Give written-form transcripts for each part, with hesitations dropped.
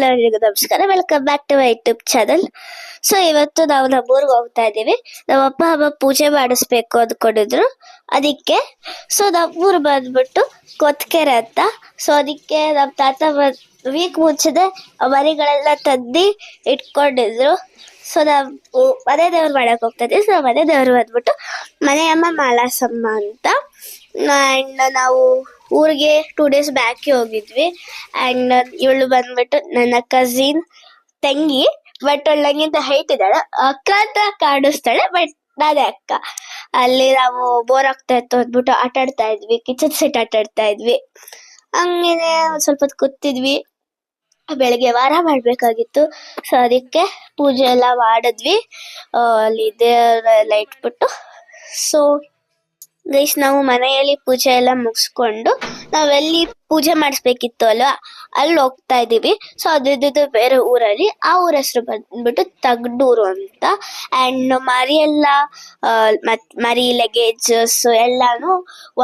Hello ಎಲ್ಲರಿಗೂ ನಮಸ್ಕಾರ, welcome back to my YouTube channel. So ಇವತ್ತು ನಾವು ನಮ್ಮೂರ್ಗೆ ಹೋಗ್ತಾ ಇದ್ದೀವಿ. ನಮ್ಮ ಅಪ್ಪ ಅಮ್ಮ ಪೂಜೆ ಮಾಡಿಸ್ಬೇಕು ಅಂದ್ಕೊಂಡಿದ್ರು, ಅದಕ್ಕೆ. ಸೊ ನಮ್ಮೂರು ಬಂದ್ಬಿಟ್ಟು ಕೊತ್ಕೆರೆ ಅಂತ. ಸೊ ಅದಕ್ಕೆ ನಮ್ಮ ತಾತ ವೀಕ್ ಮುಂಚೆನೆ ಮರಿಗಳೆಲ್ಲ ತಂದು ಇಟ್ಕೊಂಡಿದ್ರು. ಸೊ ನಾವು ಮನೆ ದೇವ್ರು ಮಾಡಕ್ ಹೋಗ್ತಾ ಇದ್ವಿ. ಸೊ ಮನೆ ದೇವ್ರು ಬಂದ್ಬಿಟ್ಟು ಮನೆಯಮ್ಮ ಮಾಲಾಸಮ್ಮ ಅಂತ. ಆ್ಯಂಡ್ ನಾವು ಊರಿಗೆ 2 days ಬ್ಯಾಕ್ ಹೋಗಿದ್ವಿ. ಆ್ಯಂಡ್ ಇವಳು ಬಂದ್ಬಿಟ್ಟು ನನ್ನ ಕಸಿನ್ ತಂಗಿ, ಬಟ್ ಅವಳು ನಂಗಿಂತ ಹೈಟ್ ಇದ್ದಾಳೆ, ಅಕ್ಕ ಅಂತ ಕಾಣಿಸ್ತಾಳೆ, ಬಟ್ ನಾನೇ ಅಕ್ಕ. ಅಲ್ಲಿ ನಾವು ಬೋರ್ ಆಗ್ತಾ ಇತ್ತು ಅಂದ್ಬಿಟ್ಟು ಆಟ ಆಡ್ತಾ ಇದ್ವಿ, ಕಿಚನ್ ಸೆಟ್ ಆಟ ಆಡ್ತಾ ಇದ್ವಿ. ಹಂಗೇನೆ ಒಂದ್ ಸ್ವಲ್ಪ ಹೊತ್ತು ಕೂತಿದ್ವಿ. ಬೆಳಗ್ಗೆ ವಾರ ಮಾಡ್ಬೇಕಾಗಿತ್ತು. ಸೊ ಅದಕ್ಕೆ ಪೂಜೆ ಎಲ್ಲ ಮಾಡಿದ್ವಿ. ಅಲ್ಲಿ ದೇವರೆಲ್ಲ ಇಟ್ಬಿಟ್ಟು. ಸೊ ಗೈಸ್, ನಾವು ಮನೆಯಲ್ಲಿ ಪೂಜೆ ಎಲ್ಲ ಮುಗಿಸ್ಕೊಂಡು ನಾವೆಲ್ಲಿ ಪೂಜೆ ಮಾಡಿಸ್ಬೇಕಿತ್ತು ಅಲ್ವಾ, ಅಲ್ಲಿ ಹೋಗ್ತಾ ಇದೀವಿ. ಸೊ ಅದಿದ್ದು ಬೇರೆ ಊರಲ್ಲಿ. ಆ ಊರ ಹೆಸರು ಬಂದ್ಬಿಟ್ಟು ತಗಡೂರು ಅಂತ. ಆ್ಯಂಡ್ ಮರಿ ಎಲ್ಲ ಮರಿ ಲಗೇಜಸ್ ಎಲ್ಲಾನು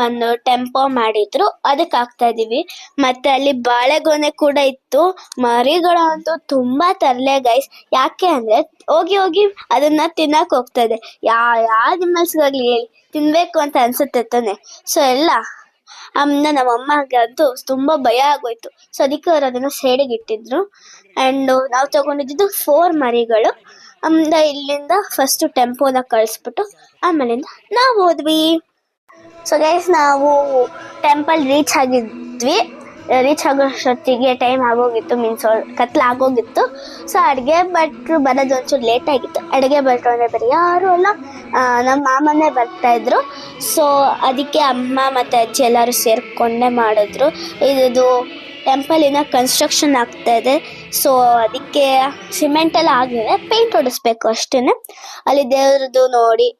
ಒಂದು ಟೆಂಪೋ ಮಾಡಿದ್ರು, ಅದಕ್ಕೆ ಆಗ್ತಾ ಇದೀವಿ. ಮತ್ತೆ ಅಲ್ಲಿ ಬಾಳೆಗೊನೆ ಕೂಡ ಇತ್ತು. ಮರಿಗಳಂತೂ ತುಂಬಾ ತರಲೆ ಗೈಸ್. ಯಾಕೆ ಅಂದ್ರೆ ಹೋಗಿ ಹೋಗಿ ಅದನ್ನ ತಿನ್ನಕ್ ಹೋಗ್ತಾ ಇದೆ. ಯಾವ ನಿಮ್ಮಲ್ಸ್ಗಾಗ್ಲಿ ಹೇಳಿ, ತಿನ್ಬೇಕು ಅಂತ ಅನ್ಸುತ್ತೆ ತಾನೆ. ಸೊ ಎಲ್ಲ ನಮ್ಮ ಅಮ್ಮಗೆ ಅಂತೂ ತುಂಬಾ ಭಯ ಆಗೋಯ್ತು. ಸೊ ಅದಕ್ಕೆ ಅವ್ರು ಅದನ್ನ ಸೈಡಿಗೆ ಇಟ್ಟಿದ್ರು. ಅಂಡ್ ನಾವು ತಗೊಂಡಿದ್ದು 4 ಮರಿಗಳು. ಇಲ್ಲಿಂದ ಫಸ್ಟ್ ಟೆಂಪೋನ ಕಳಿಸ್ಬಿಟ್ಟು ಆಮೇಲಿಂದ ನಾವು ಹೋದ್ವಿ. ಸೊ ಗೈಸ್, ನಾವು ಟೆಂಪಲ್ ರೀಚ್ ಆಗಿದ್ವಿ. ರೀಚ್ ಆಗೋಷ್ಟೊತ್ತಿಗೆ ಟೈಮ್ ಆಗೋಗಿತ್ತು, ಮೀನ್ಸ್ ಕತ್ಲಾಗೋಗಿತ್ತು. ಸೊ ಅಡುಗೆ ಭಟ್ರು ಬರೋದು ಒಂಚೂರು ಲೇಟ್ ಆಗಿತ್ತು. ಅಡುಗೆ ಭಟ್ರು ಅಂದರೆ ಬರೀ ಯಾರು ಅಲ್ಲ, ನಮ್ಮ ಮಾಮನೇ ಬರ್ತಾ ಇದ್ರು. ಸೊ ಅದಕ್ಕೆ ಅಮ್ಮ ಮತ್ತು ಅಜ್ಜಿ ಎಲ್ಲರೂ ಸೇರ್ಕೊಂಡೇ ಮಾಡಿದ್ರು. ಇದು ಟೆಂಪಲಿನ ಕನ್ಸ್ಟ್ರಕ್ಷನ್ ಆಗ್ತಾ ಇದೆ. ಸೊ ಅದಕ್ಕೆ ಸಿಮೆಂಟ್ ಎಲ್ಲ ಆಗಿದೆ, ಪೇಂಟ್ ಹೊಡಿಸ್ಬೇಕು ಅಷ್ಟೇ. ಅಲ್ಲಿ ದೇವ್ರದ್ದು ನೋಡಿ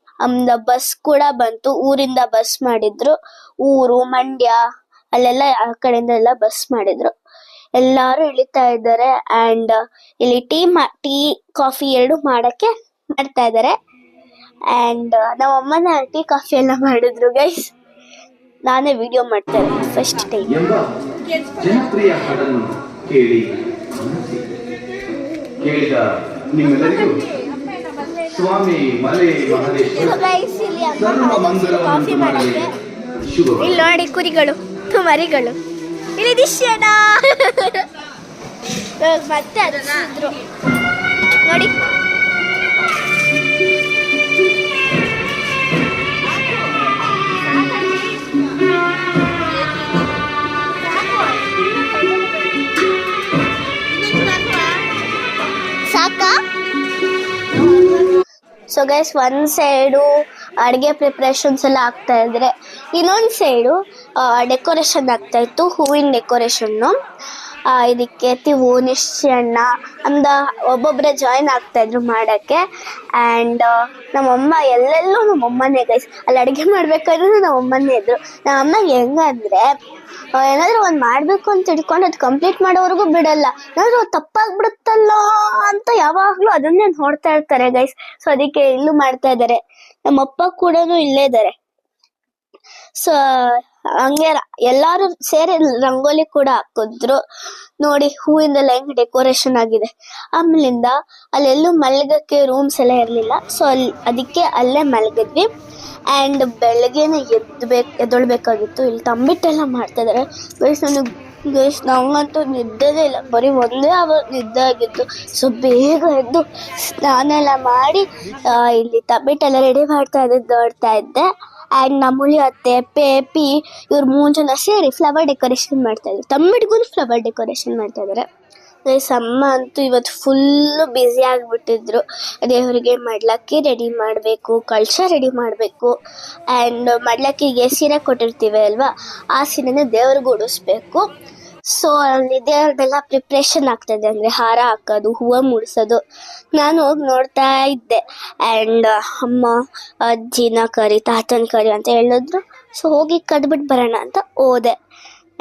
ಬಸ್ ಕೂಡ ಬಂತು. ಊರಿಂದ ಬಸ್ ಮಾಡಿದ್ರು. ಊರು ಮಂಡ್ಯ ಅಲ್ಲೆಲ್ಲ ಆ ಕಡೆಯಿಂದ ಎಲ್ಲ ಬಸ್ ಮಾಡಿದ್ರು. ಎಲ್ಲಾರು ಇಳಿತಾ ಇದ್ದಾರೆ. ಅಂಡ್ ಇಲ್ಲಿ ಟೀ ಕಾಫಿ 2 ಮಾಡಕ್ಕೆ ಮಾಡ್ತಾ ಇದ್ದಾರೆ. ಅಂಡ್ ನಮ್ಮ ಅಮ್ಮನ ಟೀ ಕಾಫಿ ಎಲ್ಲ ಮಾಡಿದ್ರು ಗೈಸ್. ನಾನೇ ವಿಡಿಯೋ ಮಾಡ್ತಾ ಇದ್ದೀನಿ ಫಸ್ಟ್ ಟೈಮ್. ಜನಪ್ರಿಯ ಹಾಡನ್ನು ಕೇಳಿ ಕೇಳಿದ ನಿಮ್ಮೆಲ್ಲರಿಗೂ ಸ್ವಾಮಿ ಮಲೆ ಮಹದೇಶ್ವರ ಕಾಫಿ ಮಾಡಕ್ಕೆ ಇಲ್ಲಿ ನೋಡಿ ಕುರಿಗಳು, ಮರಿಗಳು, ಇಲ್ಲಿ ದಿಶ್ಯನ ಮತ್ತೆ ಅದಿದ್ರು ನೋಡಿ. ಸಾಕಾ? ಸೊ ಗೈಸ್, ಒಂದ್ ಸೈಡು ಅಡುಗೆ ಪ್ರಿಪ್ರೇಷನ್ಸ್ ಎಲ್ಲ ಆಗ್ತಾ ಇದ್ರೆ, ಇನ್ನೊಂದು ಸೈಡು ಡೆಕೋರೇಷನ್ ಆಗ್ತಾ ಇತ್ತು, ಹೂವಿನ ಡೆಕೋರೇಷನ್ನು. ಇದಕ್ಕೆ ಹೂವು, ನಿಶ್ಚಯಣ್ಣ ಅಂದ ಒಬ್ಬೊಬ್ಬರೇ ಜಾಯಿನ್ ಆಗ್ತಾ ಇದ್ರು ಮಾಡಕ್ಕೆ. ಆ್ಯಂಡ್ ನಮ್ಮಮ್ಮ ಎಲ್ಲೆಲ್ಲೂ ನಮ್ಮಮ್ಮನೇ ಗೈಸ್. ಅಲ್ಲಿ ಅಡುಗೆ ಮಾಡ್ಬೇಕಾದ್ರೂ ನಮ್ಮಮ್ಮನೇ ಇದ್ರು. ನಮ್ಮಮ್ಮ ಹೆಂಗಂದ್ರೆ ಏನಾದರೂ ಒಂದು ಮಾಡಬೇಕು ಅಂತ ತಿಳ್ಕೊಂಡು ಅದು ಕಂಪ್ಲೀಟ್ ಮಾಡೋವರೆಗೂ ಬಿಡಲ್ಲ. ಏನಾದರೂ ತಪ್ಪಾಗ್ಬಿಡುತ್ತಲ್ಲ ಅಂತ ಯಾವಾಗಲೂ ಅದನ್ನೇ ನೋಡ್ತಾ ಇರ್ತಾರೆ ಗೈಸ್. ಸೊ ಅದಕ್ಕೆ ಇಲ್ಲೂ ಮಾಡ್ತಾ ಇದ್ದಾರೆ. ನಮ್ಮಪ್ಪ ಕೂಡ ಇಲ್ಲೇ ಇದ್ದಾರೆ. ಸೊ ಹಂಗೆ ಎಲ್ಲಾರು ಸೇರಿ ರಂಗೋಲಿ ಕೂಡ ಹಾಕಿದ್ರು ನೋಡಿ. ಹೂವಿಂದೆಲ್ಲ ಹೆಂಗ್ ಡೆಕೋರೇಷನ್ ಆಗಿದೆ. ಆಮೇಲಿಂದ ಅಲ್ಲೆಲ್ಲೂ ಮಲಗಕ್ಕೆ ರೂಮ್ಸ್ ಎಲ್ಲ ಇರಲಿಲ್ಲ. ಸೊ ಅದಕ್ಕೆ ಅಲ್ಲೇ ಮಲಗಿದ್ವಿ. ಆ್ಯಂಡ್ ಬೆಳಗ್ಗೆನೆ ಎದ್ದೊಳ್ಬೇಕಾಗಿತ್ತು. ಇಲ್ಲಿ ತಂಬಿಟ್ಟೆಲ್ಲ ಮಾಡ್ತಾ ಇದ್ದಾರೆ ಗೈಸ್. ನಂಗಂತೂ ನಿದ್ದೆದೇ ಇಲ್ಲ, ಬರೀ 1 hour ನಿದ್ದೆ ಆಗಿತ್ತು. ಸೊ ಬೇಗ ಎದ್ದು ಸ್ನಾನ ಎಲ್ಲ ಮಾಡಿ ಇಲ್ಲಿ ತಂಬಿಟ್ಟೆಲ್ಲ ರೆಡಿ ಮಾಡ್ತಾ ನೋಡ್ತಾ ಇದ್ದೆ. ಆ್ಯಂಡ್ ನಮ್ಮುಳಿ ಅತ್ತೆ, ಪೇಪಿ ಇವ್ರು 3 ಜನ ಸೇರಿ ಫ್ಲವರ್ ಡೆಕೋರೇಷನ್ ಮಾಡ್ತಾ ಇದ್ರು. ತಂಬಿಟ್ಗೂ ಫ್ಲವರ್ ಡೆಕೋರೇಷನ್ ಮಾಡ್ತಾ ಇದ್ದಾರೆ ಗೈಸ್. ಅಮ್ಮ ಅಂತೂ ಇವತ್ತು ಫುಲ್ಲು ಬ್ಯುಸಿ ಆಗಿಬಿಟ್ಟಿದ್ರು. ದೇವರಿಗೆ ಮಡ್ಲಕ್ಕಿ ರೆಡಿ ಮಾಡಬೇಕು, ಕಳಶ ರೆಡಿ ಮಾಡಬೇಕು. ಆ್ಯಂಡ್ ಮಡ್ಲಕ್ಕಿಗೆ ಸೀರೆ ಕೊಟ್ಟಿರ್ತೀವಿ ಅಲ್ವಾ, ಆ ಸೀರೆನೇ ದೇವ್ರಿಗೆ ಉಡಿಸ್ಬೇಕು. ಸೊ ಅಲ್ಲಿ ದೇವ್ರದ್ದೆಲ್ಲ ಪ್ರಿಪ್ರೇಷನ್ ಆಗ್ತಾಯಿದೆ, ಅಂದರೆ ಹಾರ ಹಾಕೋದು, ಹೂವು ಮುಡಿಸೋದು. ನಾನು ಹೋಗಿ ನೋಡ್ತಾ ಇದ್ದೆ. ಆ್ಯಂಡ್ ಅಮ್ಮ ಅಜ್ಜಿನ ಕರಿ, ತಾತನ ಕರಿ ಅಂತ ಹೇಳಿದ್ರು. ಸೊ ಹೋಗಿ ಕದ್ಬಿಟ್ಟು ಬರೋಣ ಅಂತ ಹೋದೆ.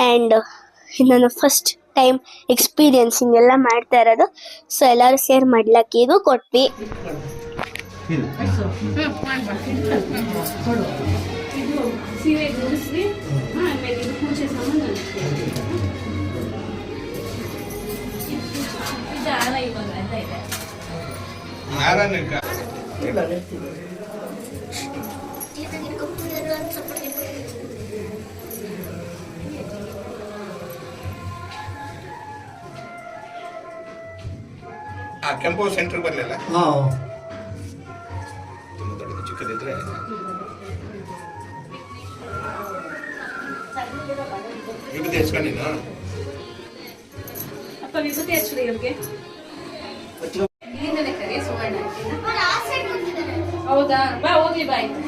ಆ್ಯಂಡ್ ನಾನು ಫಸ್ಟ್ ಟೈಮ್ ಎಕ್ಸ್ಪೀರಿಯನ್ಸಿಂಗ್ ಎಲ್ಲ ಮಾಡ್ತಾ ಇರೋದು. ಸೊ ಎಲ್ಲರೂ ಸೇರಿ ಮಡ್ಲಕ್ಕಿಗೂ ಕೊಟ್ವಿ. ಕೆಂಪು ಸೆಂಟ್ರ್ ಬರಲಿಲ್ಲ ಹಾಂ ತುಂಬ ದೊಡ್ಡದು ಚಿಕ್ಕದಿದ್ರೆ ವಿಭೂತಿ ಹಚ್ಕೊಂಡಿನ ಅಪ್ಪ ವಿಭೂತಿ ಹಚ್ಚಿದೆ ಇವ್ರಿಗೆ ಇಲ್ಲಿಂದಲೇ ಕರೆ ಸುವರ್ಣ ಹೌದಾ ಬಾ ಹೋಗ್ಲಿ ಬಾ ಆಯ್ತು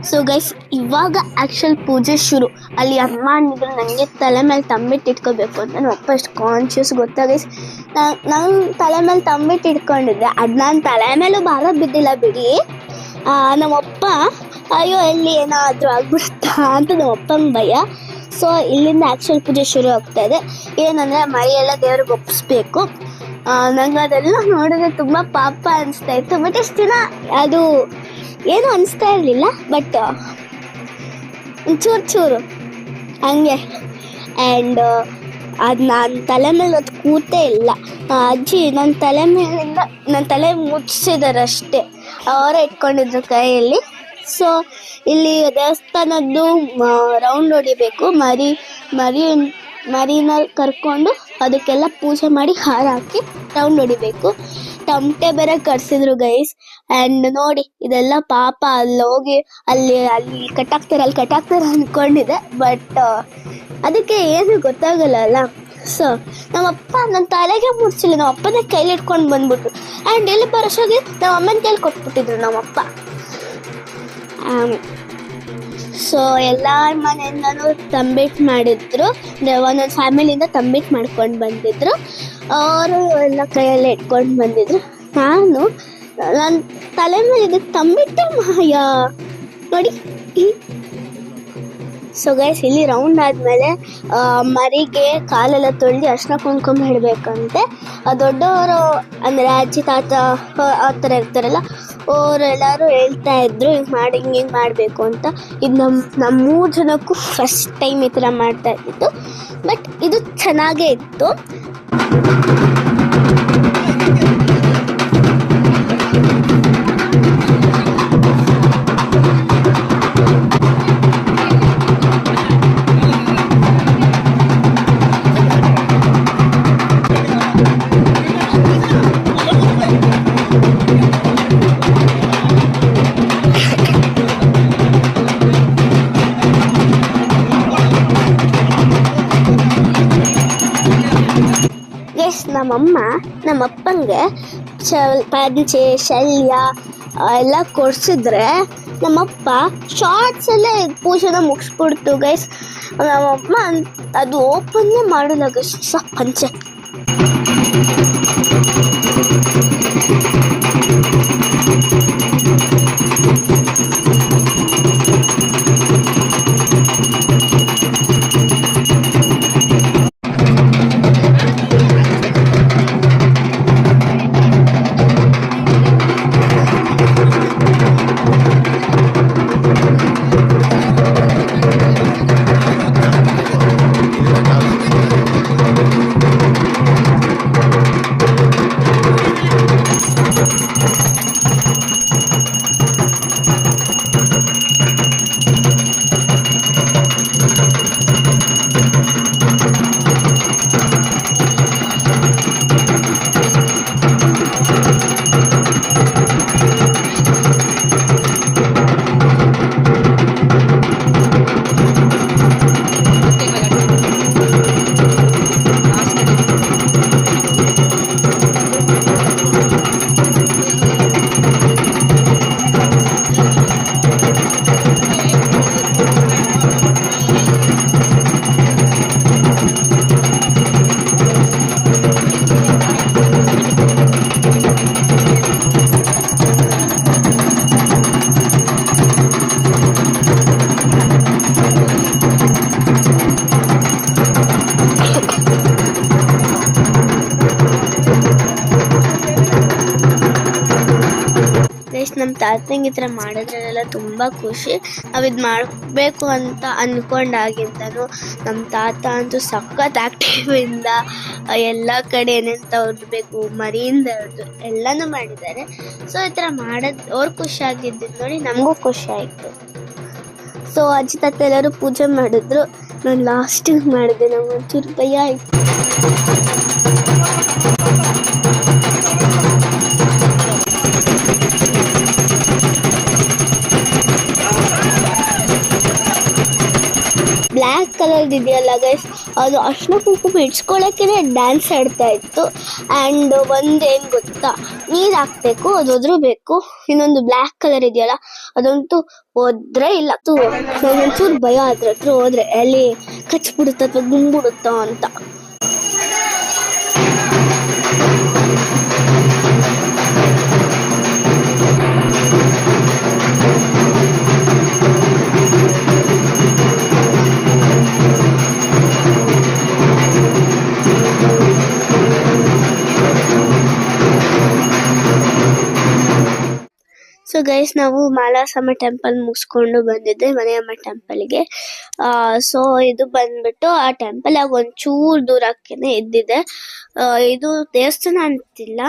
ಸೊ ಗೈಸ್ ಇವಾಗ ಆ್ಯಕ್ಚುಲ್ ಪೂಜೆ ಶುರು. ಅಲ್ಲಿ ಅಮ್ಮ ಅಂದಿದ್ರು ನನಗೆ ತಲೆ ಮೇಲೆ ತಂಬಿಟ್ಟು ಇಟ್ಕೋಬೇಕು ಅಂತ. ನಮ್ಮ ಅಪ್ಪ ಎಷ್ಟು ಕಾನ್ಷಿಯಸ್ ಗೊತ್ತಾ ಗೈಸ್. ನಾನು ತಲೆ ಮೇಲೆ ತಂಬಿಟ್ಟು ಇಟ್ಕೊಂಡಿದ್ದೆ, ಅದು ನಾನು ತಲೆ ಮೇಲೂ ಭಾರ ಬಿದ್ದಿಲ್ಲ ಬಿಡಿ. ನಮ್ಮಪ್ಪ ಅಯ್ಯೋ ಎಲ್ಲಿ ಏನಾದರೂ ಆಗ್ಬಿಡುತ್ತಾ ಅಂತ ನಮ್ಮಪ್ಪಂಗೆ ಭಯ. ಸೊ ಇಲ್ಲಿಂದ ಆ್ಯಕ್ಚುಲ್ ಪೂಜೆ ಶುರು ಆಗ್ತಾ ಇದೆ. ಏನಂದರೆ ಮರಿಯೆಲ್ಲ ದೇವ್ರಿಗೆ ಒಪ್ಪಿಸ್ಬೇಕು. ನಂಗೆ ಅದೆಲ್ಲ ನೋಡಿದ್ರೆ ತುಂಬ ಪಾಪ ಅನಿಸ್ತಾ ಇತ್ತು. ಬಟ್ ಎಷ್ಟು ದಿನ ಅದು ಏನೂ ಅನಿಸ್ತಾ ಇರಲಿಲ್ಲ, ಬಟ್ ಚೂರು ಹಂಗೆ. ಆ್ಯಂಡ್ ಅದು ನಾನು ತಲೆ ಮೇಲೆ ಅದು ಕೂತೇ ಇಲ್ಲ. ಅಜ್ಜಿ ನನ್ನ ತಲೆ ಮೇಲಿಂದ ನನ್ನ ತಲೆ ಮುಚ್ಚಿಸಿದಾರೆ ಅಷ್ಟೇ, ಅವರೇ ಇಟ್ಕೊಂಡಿದ್ರು ಕೈಯಲ್ಲಿ. ಸೊ ಇಲ್ಲಿ ದೇವಸ್ಥಾನದ್ದು ರೌಂಡ್ ಹೊಡಿಬೇಕು. ಮರಿನ ಕರ್ಕೊಂಡು ಅದಕ್ಕೆಲ್ಲ ಪೂಜೆ ಮಾಡಿ ಹಾರ ಹಾಕಿ ರೌಂಡ್ ಹೊಡಿಬೇಕು. ತಮಟೆ ಬೇರೆ ಕಟ್ಸಿದ್ರು ಗೈಸ್. ಆ್ಯಂಡ್ ನೋಡಿ ಇದೆಲ್ಲ ಪಾಪ ಅಲ್ಲಿ ಕಟ್ಟಾಕ್ತಾರೆ ಅಂದ್ಕೊಂಡಿದ್ದೆ, ಬಟ್ ಅದಕ್ಕೆ ಏನು ಗೊತ್ತಾಗಲ್ಲ ಅಲ್ಲ. ಸೊ ನಮ್ಮಪ್ಪ ನನ್ನ ತಲೆಗೆ ಮುಡ್ಸಿಲ್ಲ, ನಮ್ಮ ಅಪ್ಪನ ಕೈಲಿ ಇಟ್ಕೊಂಡು ಬಂದ್ಬಿಟ್ರು. ಆ್ಯಂಡ್ ಎಲ್ಲಿ ಬರೋಷೋಗಿ ನಮ್ಮ ಅಮ್ಮನ ಕೈಲಿ ಕೊಟ್ಬಿಟ್ಟಿದ್ರು ನಮ್ಮಪ್ಪ. ಸೊ ಎಲ್ಲರ ಮನೆಯಿಂದನೂ ತಂಬಿಟ್ಟು ಮಾಡಿದ್ರು, ಒಂದೊಂದು ಫ್ಯಾಮಿಲಿಯಿಂದ ತಂಬಿಟ್ಟು ಮಾಡ್ಕೊಂಡು ಬಂದಿದ್ರು. ಅವರು ಎಲ್ಲ ಕೈಯಲ್ಲೇ ಇಟ್ಕೊಂಡು ಬಂದಿದ್ರು. ನಾನು ನನ್ನ ತಲೆ ಮೇಲೆ ಇದಕ್ಕೆ ತಂಬಿಟ್ಟೆ ಮಾಯ ನೋಡಿ. ಸೊ ಗೈಸ್ ಇಲ್ಲಿ ರೌಂಡ್ ಆದಮೇಲೆ ಮರಿಗೆ ಕಾಲೆಲ್ಲ ತೊಳೆದು ಅರ್ಶಿನ ಕುಂಕುಮ ಇಡಬೇಕಂತೆ. ದೊಡ್ಡವರು ಅಂದರೆ ಅಜ್ಜಿ ತಾತ ಆ ಥರ ಇರ್ತಾರಲ್ಲ, ಅವರೆಲ್ಲರೂ ಹೇಳ್ತಾ ಇದ್ರು ಹಿಂಗೆ ಮಾಡಬೇಕು ಅಂತ. ಇದು ನಮ್ಮ 3 ಜನಕ್ಕೂ ಫಸ್ಟ್ ಟೈಮ್ ಈ ಥರ ಮಾಡ್ತಾ ಇದ್ದಿತ್ತು, ಬಟ್ ಇದು ಚೆನ್ನಾಗೇ ಇತ್ತು. ನಮ್ಮಮ್ಮ ನಮ್ಮಪ್ಪಂಗೆ ಪಂಚೆ ಶಲ್ಯ ಎಲ್ಲ ಕೊಡಿಸಿದ್ರೆ ನಮ್ಮಪ್ಪ ಶಾರ್ಟ್ಸಲ್ಲೇ ಪೂಜೆನ ಮುಗಿಸ್ಬಿಡ್ತು ಗೈಸ್. ನಮ್ಮಮ್ಮ ಅದು ಓಪನ್ನೇ ಮಾಡಿಲ್ಲ ಗೈಸ್ ಪಂಚೆ. ಗೈಸ್ ನಮ್ಮ ತಾತಂಗೆ ಈ ಥರ ಮಾಡೋದ್ರಲ್ಲೆಲ್ಲ ತುಂಬ ಖುಷಿ. ನಾವಿದು ಮಾಡಬೇಕು ಅಂತ ಅಂದ್ಕೊಂಡಾಗಿಂದನು ನಮ್ಮ ತಾತ ಅಂತೂ ಸಖತ್ ಆ್ಯಕ್ಟಿವಿಂದ ಎಲ್ಲ ಕಡೆ ಏನೇನು ತೋರಿಸ್ಬೇಕು ಮರಿಯಿಂದ ಹಿಡಿದು ಎಲ್ಲನೂ ಮಾಡಿದ್ದಾರೆ. ಸೊ ಈ ಥರ ಮಾಡೋದು ಅವ್ರು ಖುಷಿಯಾಗಿದ್ದು ನೋಡಿ ನಮಗೂ ಖುಷಿ ಆಯಿತು. ಸೊ ಅಜ್ಜಿ ತಾತ ಎಲ್ಲರೂ ಪೂಜೆ ಮಾಡಿದ್ರು, ನಾನು ಲಾಸ್ಟಿಗೆ ಮಾಡಿದೆ, ನಂಗೆ ಒಂಚೂರು ಭಯ ಆಯಿತು. ಬ್ಲ್ಯಾಕ್ ಕಲರ್ದು ಇದೆಯಲ್ಲ ಗೈಸ್, ಅದು ಅರ್ಶಿನ ಕುಂಕುಮ ಇಡ್ಸ್ಕೊಳ್ಳೋಕೆ ಡ್ಯಾನ್ಸ್ ಆಡ್ತಾ ಇತ್ತು. ಆ್ಯಂಡ್ ಒಂದೇನು ಗೊತ್ತಾ, ನೀರು ಹಾಕಬೇಕು, ಅದು ಒದ್ರಬೇಕು. ಇನ್ನೊಂದು ಬ್ಲ್ಯಾಕ್ ಕಲರ್ ಇದೆಯಲ್ಲ ಅದಂತೂ ಹೋದ್ರೆ ಇಲ್ಲ. ಒಂಚೂರು ಭಯ ಅದ್ರ ಹತ್ರ ಹೋದ್ರೆ ಅಲ್ಲಿ ಕಚ್ಬಿಡುತ್ತ ಅಥವಾ ಗುಂಬಿಡುತ್ತೋ ಅಂತ. ಸೊ ಗೈಸ್ ನಾವು ಮಾಲಾಸಮ್ಮ ಟೆಂಪಲ್ ಮುಗಿಸ್ಕೊಂಡು ಬಂದಿದ್ದೆ ಮನೆಯಮ್ಮ ಟೆಂಪಲ್ಗೆ. ಸೊ ಇದು ಬಂದ್ಬಿಟ್ಟು ಆ ಟೆಂಪಲ್ ಆಗ ಒಂಚೂರು ದೂರಕ್ಕೇನೆ ಇದ್ದಿದೆ. ಇದು ದೇವಸ್ಥಾನ ಅಂತಿಲ್ಲ,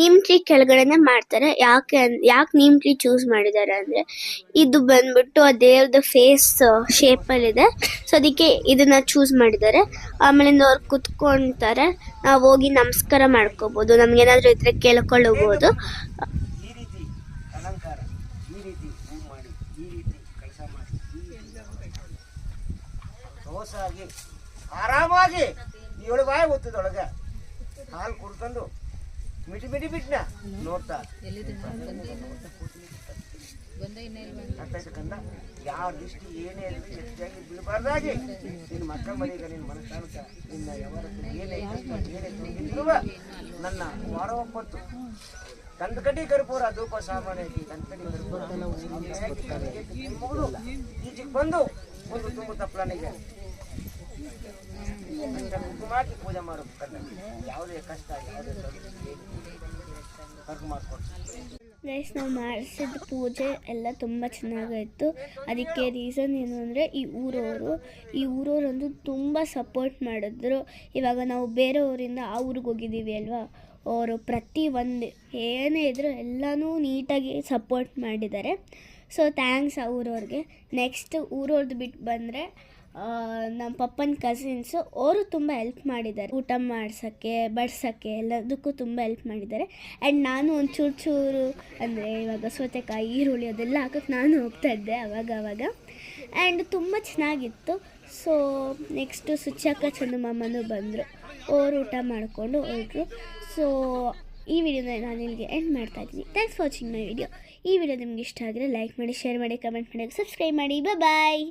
ನೀಮ್ ಟ್ರೀ ಕೆಳಗಡೆನೆ ಮಾಡ್ತಾರೆ. ಯಾಕೆ ನೀಮ್ ಟ್ರೀ ಚೂಸ್ ಮಾಡಿದ್ದಾರೆ ಅಂದರೆ ಇದು ಬಂದ್ಬಿಟ್ಟು ಆ ದೇವ್ರದ್ದು ಫೇಸ್ ಶೇಪಲ್ಲಿದೆ. ಸೊ ಅದಕ್ಕೆ ಇದನ್ನ ಚೂಸ್ ಮಾಡಿದ್ದಾರೆ. ಆಮೇಲಿಂದ ಅವ್ರು ಕುತ್ಕೊಳ್ತಾರೆ, ನಾವು ಹೋಗಿ ನಮಸ್ಕಾರ ಮಾಡ್ಕೋಬೋದು, ನಮ್ಗೇನಾದರೂ ಇದ್ರೆ ಕೇಳ್ಕೊಳ್ಳಬಹುದು. ಆರಾಮಾಗಿ 7 ಬಾಯಿ ಒತ್ತದೊಳಗೆ ಹಾಲು ಕುಡ್ಕೊಂಡು ಮಿಟಿ ಬಿಟ್ನ ನೋಡ್ತಾ ಕಂದ ಯಾವ ದೃಷ್ಟಿ ಏನೇ ಇರಲಿ ಹೆಚ್ಚಾಗಿ ಬೀಳಬಾರ್ದಾಗಿ ನಿನ್ನ ಮಕ್ಕ ಮರಿಗ ನಿನ್ನ ಮನಸ್ಸಾನಕ ನಿನ್ನ ಏನೇ ನನ್ನ ವಾರ ಒಪ್ಪತ್ತು ಕಂದಕಡ್ಡಿ ಕರ್ಪೂರ ಧೂಪ ಸಾಮಾನ್ಯ ಕಂದಕಡ್ಡಿ ಕರ್ಪೂರ ಈಚೆಗೆ ಬಂದು ಒಂದು ತುಂಬ ತಪ್ಪಲನಿಗೆ ಕುಂಕುಮಾಕಿ ಪೂಜೆ ಮಾಡು. ಯಾವುದೇ ಕಷ್ಟ ಯಾವುದೇ ಕರ್ಕು ಮಾಡ್ಕೊಡ್ತೀವಿ. ಗೈಸ್ ನಾವು ಮಾಡಿಸಿದ ಪೂಜೆ ಎಲ್ಲ ತುಂಬ ಚೆನ್ನಾಗಾಯಿತು. ಅದಕ್ಕೆ ರೀಸನ್ ಏನು ಅಂದರೆ ಈ ಊರವರಂತೂ ತುಂಬ ಸಪೋರ್ಟ್ ಮಾಡಿದ್ರು. ಇವಾಗ ನಾವು ಬೇರೆ ಊರಿಂದ ಆ ಊರಿಗೆ ಹೋಗಿದ್ದೀವಿ ಅಲ್ವಾ, ಅವರು ಪ್ರತಿಯೊಂದು ಏನೇ ಇದ್ದರೂ ಎಲ್ಲನೂ ನೀಟಾಗಿ ಸಪೋರ್ಟ್ ಮಾಡಿದ್ದಾರೆ. ಸೊ ಥ್ಯಾಂಕ್ಸ್ ಆ ಊರವ್ರಿಗೆ. ನೆಕ್ಸ್ಟ್ ಊರವ್ರದ್ದು ಬಿಟ್ಟು ಬಂದರೆ ನಮ್ಮ ಪಪ್ಪನ ಕಸಿನ್ಸು, ಅವರು ತುಂಬ ಹೆಲ್ಪ್ ಮಾಡಿದ್ದಾರೆ. ಊಟ ಮಾಡ್ಸೋಕ್ಕೆ ಬಡ್ಸೋಕ್ಕೆ ಎಲ್ಲದಕ್ಕೂ ತುಂಬ ಹೆಲ್ಪ್ ಮಾಡಿದ್ದಾರೆ. ಆ್ಯಂಡ್ ನಾನು ಒಂದು ಚೂರು ಅಂದರೆ ಇವಾಗ ಸೌತೆಕಾಯಿ ಈರುಳ್ಳಿ ಅದೆಲ್ಲ ಹಾಕೋಕ್ಕೆ ನಾನು ಹೋಗ್ತಾಯಿದ್ದೆ ಅವಾಗ. ಆ್ಯಂಡ್ ತುಂಬ ಚೆನ್ನಾಗಿತ್ತು. ಸೊ ನೆಕ್ಸ್ಟು ಸುಚ್ಚಕ್ಕ ಚಂದಮಾಮನೂ ಬಂದರು, ಅವರು ಊಟ ಮಾಡಿಕೊಂಡು ಹೊರಟರು. ಸೊ ಈ ವಿಡಿಯೋನ ನಾನು ಇಲ್ಲಿಗೆ ಎಂಡ್ ಮಾಡ್ತಾಯಿದ್ದೀನಿ. Thanks for watching my video. ಈ ವಿಡಿಯೋ ನಿಮ್ಗೆ ಇಷ್ಟ ಆಗಿದ್ರೆ ಲೈಕ್ ಮಾಡಿ, ಶೇರ್ ಮಾಡಿ, ಕಮೆಂಟ್ ಮಾಡಿ, ಸಬ್ಸ್ಕ್ರೈಬ್ ಮಾಡಿ. ಬಾಯ್.